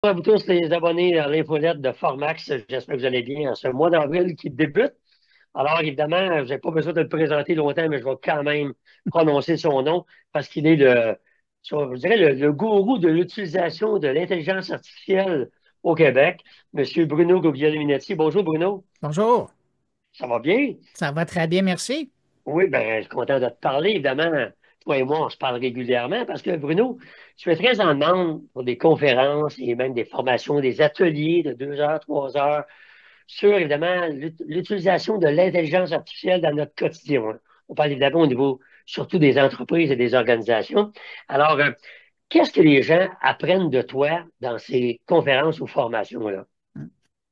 À vous tous les abonnés à l'infolette de Formax, j'espère que vous allez bien en ce mois d'avril qui débute. Alors, évidemment, je n'ai pas besoin de le présenter longtemps, mais je vais quand même prononcer son nom parce qu'il est je dirais le gourou de l'utilisation de l'intelligence artificielle au Québec, Monsieur Bruno Guglielminetti. Bonjour Bruno, Bonjour, ça va bien? ça va très bien, merci. Oui, ben, je suis content de te parler. Évidemment, toi et moi, on se parle régulièrement parce que, Bruno, tu es très en demande pour des conférences et même des formations, des ateliers de 2 heures, 3 heures sur, évidemment, l'utilisation de l'intelligence artificielle dans notre quotidien, hein. On parle évidemment au niveau surtout des entreprises et des organisations. Alors, qu'est-ce que les gens apprennent de toi dans ces conférences ou formations-là?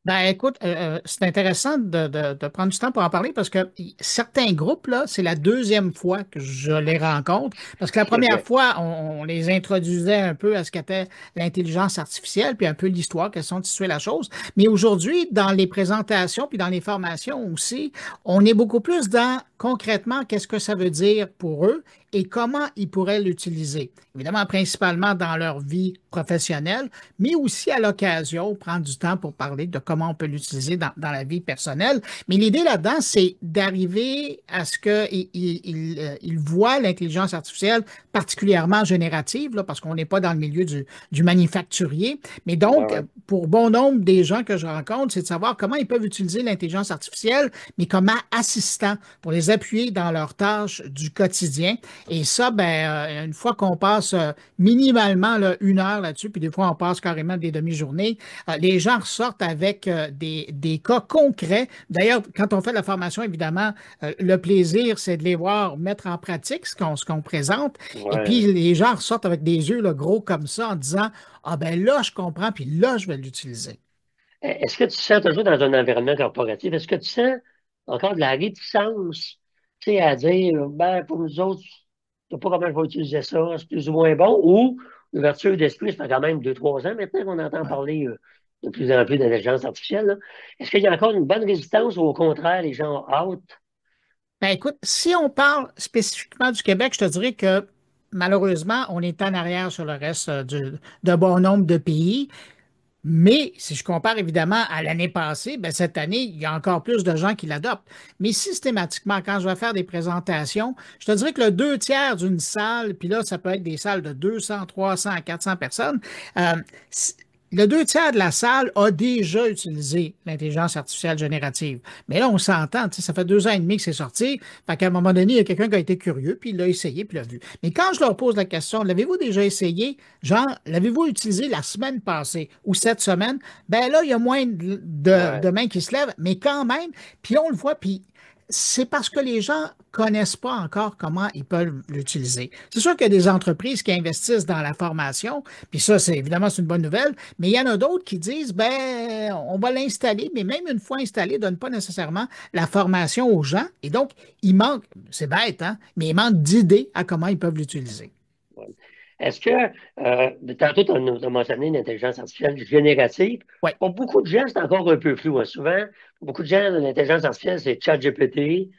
Ben, écoute, c'est intéressant de prendre du temps pour en parler parce que certains groupes, là, c'est la deuxième fois que je les rencontre. Parce que la première OK. fois, on les introduisait un peu à ce qu'était l'intelligence artificielle, puis un peu l'histoire, quelles sont situées la chose. Mais aujourd'hui, dans les présentations, puis dans les formations aussi, on est beaucoup plus dans concrètement qu'est-ce que ça veut dire pour eux et comment ils pourraient l'utiliser. Évidemment, principalement dans leur vie professionnelle, mais aussi à l'occasion, prendre du temps pour parler de comment on peut l'utiliser dans la vie personnelle. Mais l'idée là-dedans, c'est d'arriver à ce qu'ils voient l'intelligence artificielle particulièrement générative, là, parce qu'on n'est pas dans le milieu du manufacturier. Mais Ouais, donc, ouais. pour bon nombre des gens que je rencontre, c'est de savoir comment ils peuvent utiliser l'intelligence artificielle, mais comme assistant pour les appuyer dans leurs tâches du quotidien. Et ça, ben, une fois qu'on passe minimalement là, 1 heure là-dessus, puis des fois on passe carrément des demi-journées. Les gens ressortent avec des cas concrets. D'ailleurs, quand on fait la formation, évidemment, le plaisir, c'est de les voir mettre en pratique ce qu'on présente. Et puis Ouais. les gens ressortent avec des yeux là, gros comme ça en disant, ah ben là, je comprends, puis là, je vais l'utiliser. Est-ce que tu sens toujours dans un environnement corporatif, est-ce que tu sens encore de la réticence, tu sais, à dire, ben, pour nous autres, je sais pas comment je vais utiliser ça, c'est plus ou moins bon, ou l'ouverture d'esprit, ça fait quand même 2, 3 ans maintenant qu'on entend Ouais. parler de plus en plus d'intelligence artificielle, là. Est-ce qu'il y a encore une bonne résistance ou au contraire, les gens ont hâte? Ben écoute, si on parle spécifiquement du Québec, je te dirais que malheureusement, on est en arrière sur le reste de bon nombre de pays. Mais si je compare évidemment à l'année passée, ben, cette année, il y a encore plus de gens qui l'adoptent. Mais systématiquement, quand je vais faire des présentations, je te dirais que le 2 tiers d'une salle, puis là, ça peut être des salles de 200, 300, 400 personnes, euh, c- le 2 tiers de la salle a déjà utilisé l'intelligence artificielle générative. Mais là, on s'entend, tu sais, ça fait 2 ans et demi que c'est sorti. Fait qu'à un moment donné, il y a quelqu'un qui a été curieux, puis il l'a essayé, puis l'a vu. Mais quand je leur pose la question, l'avez-vous déjà essayé? Genre, l'avez-vous utilisé la semaine passée ou cette semaine? Ben là, il y a moins de Ouais. mains qui se lèvent, mais quand même, puis on le voit, puis c'est parce que les gens connaissent pas encore comment ils peuvent l'utiliser. C'est sûr qu'il y a des entreprises qui investissent dans la formation, puis ça, c'est évidemment c'est une bonne nouvelle, mais il y en a d'autres qui disent, ben, on va l'installer, mais même une fois installé, ne donne pas nécessairement la formation aux gens, et donc, il manque, c'est bête, hein, mais il manque d'idées à comment ils peuvent l'utiliser. Ouais. Est-ce que, tantôt, tu as mentionné l'intelligence artificielle générative. Oui. Pour beaucoup de gens, c'est encore un peu flou, hein. Souvent, pour beaucoup de gens, l'intelligence artificielle, c'est ChatGPT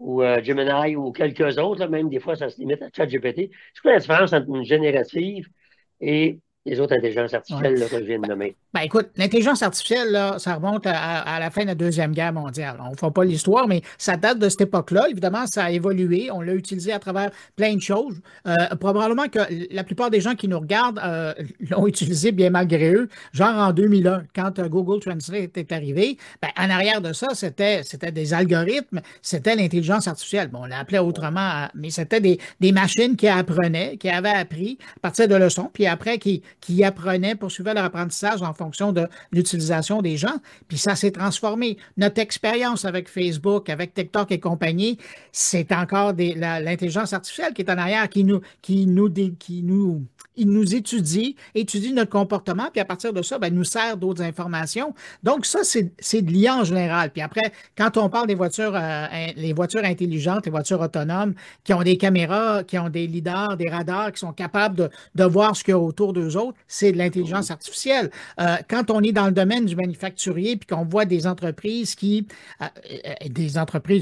ou Gemini ou quelques autres, là, même des fois, ça se limite à ChatGPT. C'est quoi la différence entre une générative et les autres intelligences Ouais. artificielles là, que je viens de nommer? Ben écoute, l'intelligence artificielle, là, ça remonte à la fin de la Deuxième Guerre mondiale. On ne fera pas l'histoire, mais ça date de cette époque-là. Évidemment, ça a évolué. On l'a utilisé à travers plein de choses. Probablement que la plupart des gens qui nous regardent l'ont utilisé bien malgré eux. Genre en 2001, quand Google Translate est arrivé, ben, en arrière de ça, c'était des algorithmes, c'était l'intelligence artificielle. Bon, on l'appelait Ouais. autrement, mais c'était des machines qui apprenaient, qui avaient appris à partir de leçons, puis après qui apprenaient, poursuivaient leur apprentissage en fonction de l'utilisation des gens. Puis ça s'est transformé. Notre expérience avec Facebook, avec TikTok et compagnie, c'est encore l'intelligence artificielle qui est en arrière, il nous étudie notre comportement, puis à partir de ça, ben, nous sert d'autres informations. Donc, ça, c'est de l'IA en général. Puis après, quand on parle des voitures, les voitures intelligentes, les voitures autonomes, qui ont des caméras, qui ont des lidars, des radars, qui sont capables de voir ce qu'il y a autour d'eux autres, c'est de l'intelligence artificielle. Quand on est dans le domaine du manufacturier, puis qu'on voit des entreprises,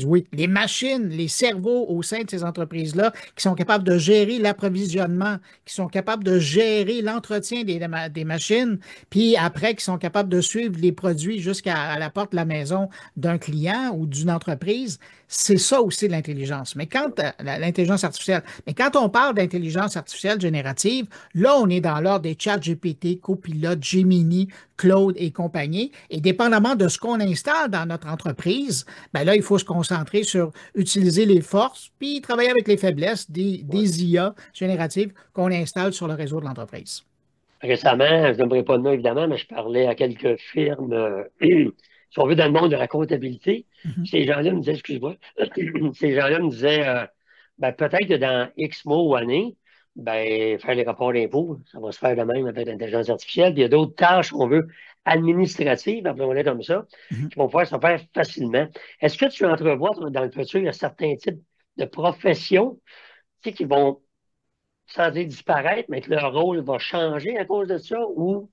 oui, les machines, les cerveaux au sein de ces entreprises-là, qui sont capables de gérer l'approvisionnement, qui sont capables de gérer l'entretien des machines, puis après, qui sont capables de suivre les produits jusqu'à à la porte de la maison d'un client ou d'une entreprise, c'est ça aussi l'intelligence. Mais quand l'intelligence artificielle, mais quand on parle d'intelligence artificielle générative, là, on est dans l'ordre des chats GPT, Copilot, Gemini, Claude et compagnie. Et dépendamment de ce qu'on installe dans notre entreprise, ben là, il faut se concentrer sur utiliser les forces, puis travailler avec les faiblesses Ouais. des IA génératives qu'on installe sur le réseau de l'entreprise. Récemment, je n'aimerais pas de nom évidemment, mais je parlais à quelques firmes, si on veut, dans le monde de la comptabilité. Mhm. Ces gens-là me disaient, excuse-moi, ces gens-là me disaient, ben, peut-être que dans X mois ou années, ben, faire les rapports d'impôts, ça va se faire de même avec l'intelligence artificielle. Puis il y a d'autres tâches, si on veut, administratives, appelons-les comme ça, Mhm. qui vont pouvoir se faire facilement. Est-ce que tu entrevois, toi, dans le futur, il y a certains types de professions, tu sais, qui vont sans dire disparaître, mais que leur rôle va changer à cause de ça ou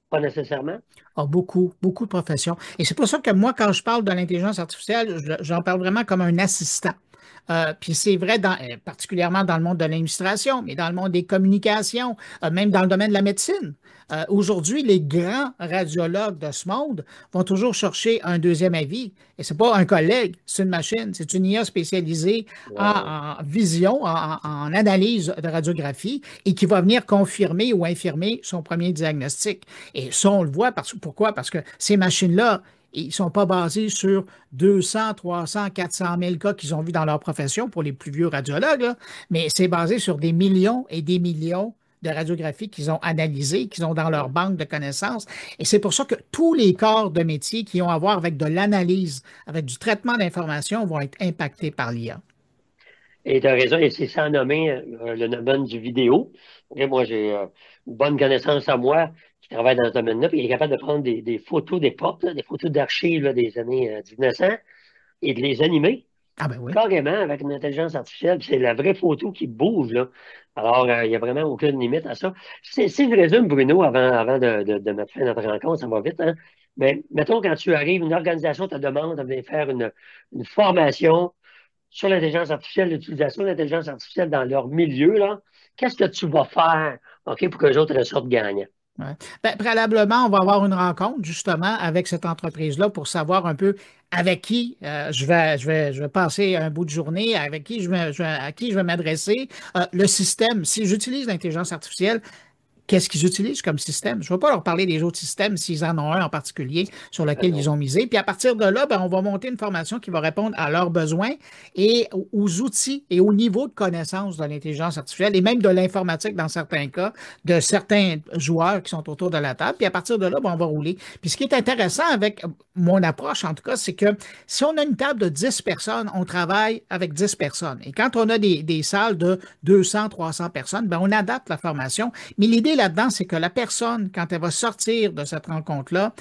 pas nécessairement? Ah, beaucoup, beaucoup de professions. Et c'est pour ça que moi, quand je parle de l'intelligence artificielle, j'en parle vraiment comme un assistant. Puis c'est vrai particulièrement dans le monde de l'administration, mais dans le monde des communications, même dans le domaine de la médecine. Aujourd'hui, les grands radiologues de ce monde vont toujours chercher un deuxième avis. Et c'est pas un collègue, c'est une machine, c'est une IA spécialisée Wow. en vision, en analyse de radiographie et qui va venir confirmer ou infirmer son premier diagnostic. Et ça, on le voit pourquoi? Parce que ces machines-là, ils ne sont pas basés sur 200, 300, 400 000 cas qu'ils ont vus dans leur profession pour les plus vieux radiologues, là, mais c'est basé sur des millions et des millions de radiographies qu'ils ont analysées, qu'ils ont dans leur Ouais. banque de connaissances. Et c'est pour ça que tous les corps de métier qui ont à voir avec de l'analyse, avec du traitement d'informations vont être impactés par l'IA. Et tu as raison, et c'est sans nommer le domaine du vidéo. Ok, moi, j'ai une bonne connaissance à moi qui travaille dans ce domaine-là, puis il est capable de prendre des photos d'époque, là, des photos d'archives là, des années 1900 et de les animer Ah ben oui. carrément avec une intelligence artificielle. Puis c'est la vraie photo qui bouge, là. Alors, il n'y a vraiment aucune limite à ça. Si je résume, Bruno, avant de mettre fin à notre rencontre, ça va vite, hein? Mais mettons, quand tu arrives, une organisation te demande de venir faire une formation sur l'intelligence artificielle, l'utilisation de l'intelligence artificielle dans leur milieu, là, qu'est-ce que tu vas faire, OK, pour que les autres ressortent gagnants? Ouais. Ben, préalablement, on va avoir une rencontre justement avec cette entreprise-là pour savoir un peu avec qui je vais passer un bout de journée, avec qui à qui je vais m'adresser. Le système, si j'utilise l'intelligence artificielle, qu'est-ce qu'ils utilisent comme système? Je ne vais pas leur parler des autres systèmes s'ils en ont un en particulier sur lequel ils Alors, ont misé. Puis à partir de là, ben, on va monter une formation qui va répondre à leurs besoins et aux outils et au niveau de connaissance de l'intelligence artificielle et même de l'informatique dans certains cas, de certains joueurs qui sont autour de la table. Puis à partir de là, ben, on va rouler. Puis ce qui est intéressant avec mon approche, en tout cas, c'est que si on a une table de 10 personnes, on travaille avec 10 personnes. Et quand on a des salles de 200, 300 personnes, ben, on adapte la formation. Mais l'idée là-dedans, c'est que la personne, quand elle va sortir de cette rencontre-là,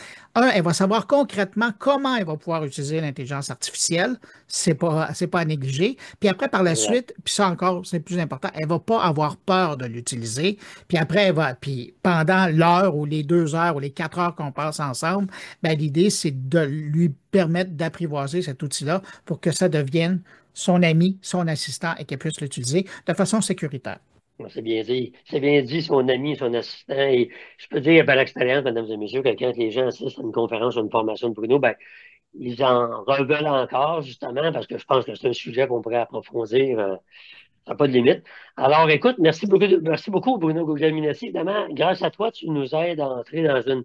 elle va savoir concrètement comment elle va pouvoir utiliser l'intelligence artificielle. C'est pas à négliger. Puis après, par la exact. suite, puis ça encore, c'est plus important, elle va pas avoir peur de l'utiliser. Puis après, puis pendant l'heure ou les 2 heures ou les 4 heures qu'on passe ensemble, ben, l'idée, c'est de lui permettre d'apprivoiser cet outil-là pour que ça devienne son ami, son assistant et qu'elle puisse l'utiliser de façon sécuritaire. Bon, c'est bien dit. C'est bien dit, son ami, son assistant. Et je peux dire par l'expérience, mesdames et messieurs, que quand les gens assistent à une conférence ou une formation de Bruno, ben, ils en reveulent encore, justement, parce que je pense que c'est un sujet qu'on pourrait approfondir. Ça n'a pas de limite. Alors, écoute, merci beaucoup, Bruno Guglielminetti. Évidemment, grâce à toi, tu nous aides à entrer dans une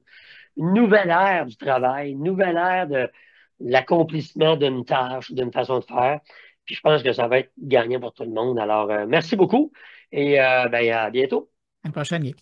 nouvelle ère du travail, une nouvelle ère de l'accomplissement d'une tâche ou d'une façon de faire. Puis je pense que ça va être gagnant pour tout le monde. Alors, merci beaucoup et ben, à bientôt. À une prochaine, Guy.